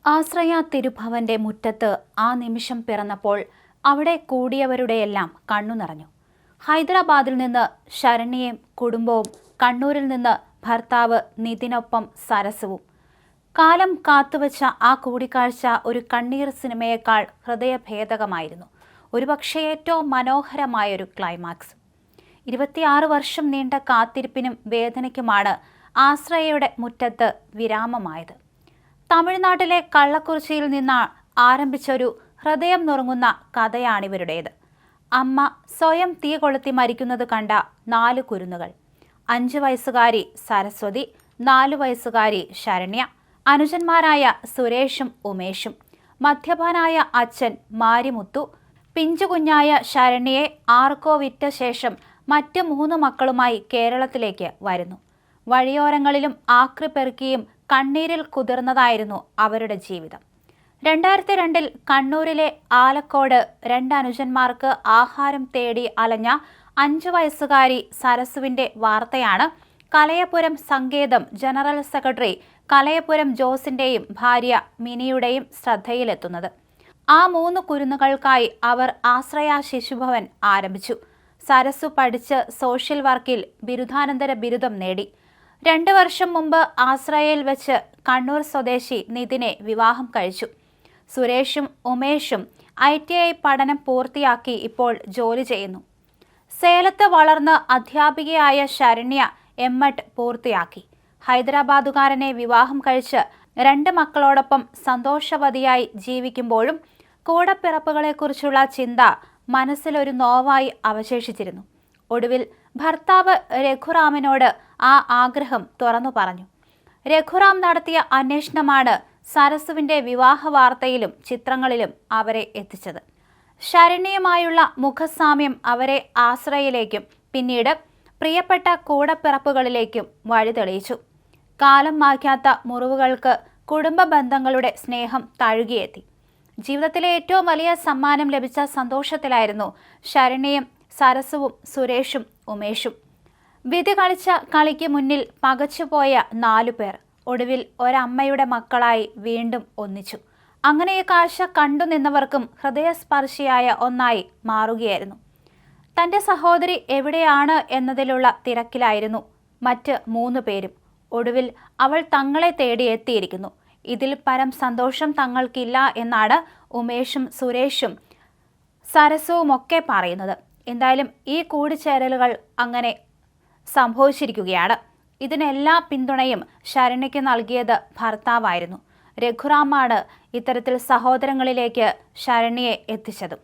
ആശ്രയ തിരുഭവന്റെ മുറ്റത്ത് ആ നിമിഷം പിറന്നപ്പോൾ അവിടെ കൂടിയവരുടെയെല്ലാം കണ്ണു നിറഞ്ഞു. ഹൈദരാബാദിൽ നിന്ന് ശരണ്യയും കുടുംബവും, കണ്ണൂരിൽ നിന്ന് ഭർത്താവ് നിതിനൊപ്പം സരസുവും. കാലം കാത്തുവച്ച ആ കൂടിക്കാഴ്ച ഒരു കണ്ണീർ സിനിമയേക്കാൾ ഹൃദയഭേദകമായിരുന്നു. ഒരുപക്ഷെ ഏറ്റവും മനോഹരമായൊരു ക്ലൈമാക്സ്. 26 വർഷം നീണ്ട കാത്തിരിപ്പിനും വേദനയ്ക്കുമാണ് ആശ്രയയുടെ മുറ്റത്ത് വിരാമമായത്. തമിഴ്നാട്ടിലെ കള്ളക്കുറിച്ചിയിൽ നിന്ന് ആരംഭിച്ചൊരു ഹൃദയം നുറുങ്ങുന്ന കഥയാണിവരുടേത്. അമ്മ സ്വയം തീ കൊളുത്തി മരിക്കുന്നത് കണ്ട 4 കുരുന്നുകൾ. 5 വയസ്സുകാരി സരസ്വതി, 4 വയസ്സുകാരി ശരണ്യ, അനുജന്മാരായ സുരേഷും ഉമേഷും, മദ്യപാനായ അച്ഛൻ മാരിമുത്തു, പിഞ്ചുകുഞ്ഞായ ശരണ്യയെ ആർക്കോ വിറ്റ ശേഷം മറ്റ് 3 മക്കളുമായി കേരളത്തിലേക്ക് വരുന്നു. വഴിയോരങ്ങളിലും ആക്രി പെറുക്കിയും കണ്ണീരിൽ കുതിർന്നതായിരുന്നു അവരുടെ ജീവിതം. 2002 കണ്ണൂരിലെ ആലക്കോട് 2 അനുജന്മാർക്ക് ആഹാരം തേടി അലഞ്ഞ 5 വയസ്സുകാരി സരസുവിന്റെ വാർത്തയാണ് കലയപുരം സങ്കേതം ജനറൽ സെക്രട്ടറി കലയപുരം ജോസിന്റെയും ഭാര്യ മിനിയുടെയും ശ്രദ്ധയിലെത്തുന്നത്. ആ 3 കുരുന്നുകൾക്കായി അവർ ആശ്രയ ശിശുഭവൻ ആരംഭിച്ചു. സരസു പഠിച്ച് സോഷ്യൽ വർക്കിൽ ബിരുദാനന്തര ബിരുദം നേടി. 2 വർഷം മുമ്പ് ആശ്രയയിൽ വെച്ച് കണ്ണൂർ സ്വദേശി നിതിനെ വിവാഹം കഴിച്ചു. സുരേഷും ഉമേഷും ITI പഠനം പൂർത്തിയാക്കി ഇപ്പോൾ ജോലി ചെയ്യുന്നു. സേലത്ത് വളർന്ന് അധ്യാപികയായ ശരണ്യ MEd പൂർത്തിയാക്കി. ഹൈദരാബാദുകാരനെ വിവാഹം കഴിച്ച് 2 മക്കളോടൊപ്പം സന്തോഷവതിയായി ജീവിക്കുമ്പോഴും കൂടപ്പിറപ്പുകളെക്കുറിച്ചുള്ള ചിന്ത മനസ്സിലൊരു നോവായി അവശേഷിച്ചിരുന്നു. ഒടുവിൽ ഭർത്താവ് രഘുറാമിനോട് ആ ആഗ്രഹം തുറന്നു പറഞ്ഞു. രഘുറാം നടത്തിയ അന്വേഷണമാണ് സരസുവിന്റെ വിവാഹ വാർത്തയിലും ചിത്രങ്ങളിലും അവരെ എത്തിച്ചത്. ശരണ്യയുമായുള്ള മുഖസാമ്യം അവരെ ആശ്രയയിലേക്കും പിന്നീട് പ്രിയപ്പെട്ട കൂടപ്പിറപ്പുകളിലേക്കും വഴിതെളിയിച്ചു. കാലം മായ്ക്കാത്ത മുറിവുകൾക്ക് കുടുംബ ബന്ധങ്ങളുടെ സ്നേഹം തഴുകിയെത്തി. ജീവിതത്തിലെ ഏറ്റവും വലിയ സമ്മാനം ലഭിച്ച സന്തോഷത്തിലായിരുന്നു ശരണ്യയും സരസുവും സുരേഷും ഉമേഷും. വിധി കളിച്ച കളിക്ക് മുന്നിൽ പകച്ചുപോയ 4 പേർ ഒടുവിൽ ഒരമ്മയുടെ മക്കളായി വീണ്ടും ഒന്നിച്ചു. അങ്ങനെ ഈ കാഴ്ച കണ്ടു നിന്നവർക്കും ഹൃദയസ്പർശിയായ ഒന്നായി മാറുകയായിരുന്നു. തൻ്റെ സഹോദരി എവിടെയാണ് എന്നതിലുള്ള തിരക്കിലായിരുന്നു മറ്റ് 3 പേരും. ഒടുവിൽ അവൾ തങ്ങളെ തേടി എത്തിയിരിക്കുന്നു. ഇതിൽ പരം സന്തോഷം തങ്ങൾക്കില്ല എന്നാണ് ഉമേഷും സുരേഷും സരസുവുമൊക്കെ പറയുന്നത്. എന്തായാലും ഈ കൂടിച്ചേരലുകൾ അങ്ങനെ സംഭവിച്ചിരിക്കുകയാണ്. ഇതിനെല്ലാ പിന്തുണയും ശരണ്യയ്ക്ക് നൽകിയത് ഭർത്താവായിരുന്നു. രഘുറാമാണ് ഇത്തരത്തിൽ സഹോദരങ്ങളിലേക്ക് ശരണ്യയെ എത്തിച്ചതും.